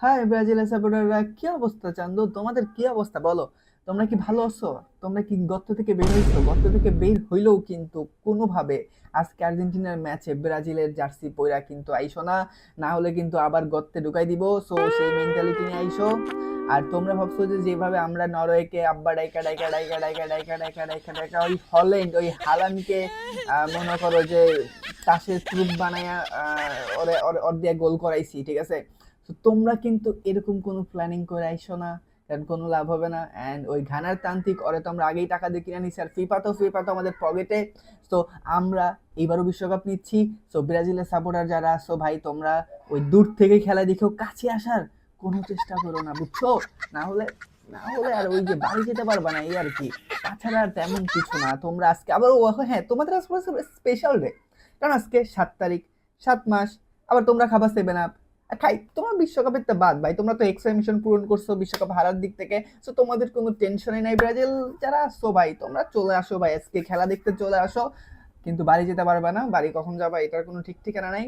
High ব্রাজিলের সাপোর্টাররা, কি অবস্থা? চান্দু, তোমাদের কি অবস্থা বলো? তোমরা কি ভালো আছো? তোমরা কি গর্ত থেকে বের হইছো? গর্ত থেকে বের হইলেও কিন্তু কোনোভাবে আজকে আর্জেন্টিনার ম্যাচে ব্রাজিলের জার্সি পইরা কিন্তু আইসো না। না হলে কিন্তু আবার গর্তে ঢুকাই দিব। সো সেই মেন্টালিটি নিয়ে আইসো। আর তোমরা ভাবছো যে যেভাবে আমরা নরওয়েকে আব্বা ডাইকা ডাইকা ডাইকা ডাইকা ডাইকা ডাইকা ডাইকা ডাইকা ওই হল্যান্ড ওই হালান্ডকে মনে করো যে তাসের প্রুফ বানায়া ওরে ওর ওর দিয়ে গোল করাইছি, ঠিক আছে? তো তোমরা কিন্তু এরকম কোনো প্ল্যানিং করে আইসো না, কারণ কোনো লাভ হবে না। অ্যান্ড ওই ঘানার তান্ত্রিক ওরে তো আমরা আগেই টাকা দিয়ে কিনে নিছি, আর ফিফা তো আমাদের পকেটে। তো আমরা এইবারও বিশ্বকাপ নিচ্ছি। তো ব্রাজিলের সাপোর্টার যারা আছো ভাই, তোমরা ওই দূর থেকে খেলা দেখেও কাছে আসার কোনো চেষ্টা করো না, বুঝছো? না হলে আর ওই যে বাড়ি যেতে পারবা না, এই আর কি। তাছাড়া আর তেমন কিছু না। তোমরা আজকে আবার হ্যাঁ, তোমাদের আজকে স্পেশাল ডে, কারণ আজকে 7 তারিখ, 7 মাস। আবার তোমরা খাবার সেভেন আপ খাই। তোমার বিশ্বকাপের তো বাদ ভাই, তোমরা তো এক্সট্রা মিশন পূরণ করছো বিশ্বকাপ হারার দিক থেকে। তো তোমাদের কোনো টেনশনই নাই। ব্রাজিল যারা আসছো ভাই, তোমরা চলে আসো ভাই, আজকে খেলা দেখতে চলে আসো। কিন্তু বাড়ি যেতে পারবা না, বাড়ি কখন যাবা এটার কোনো ঠিক ঠিকানা নাই।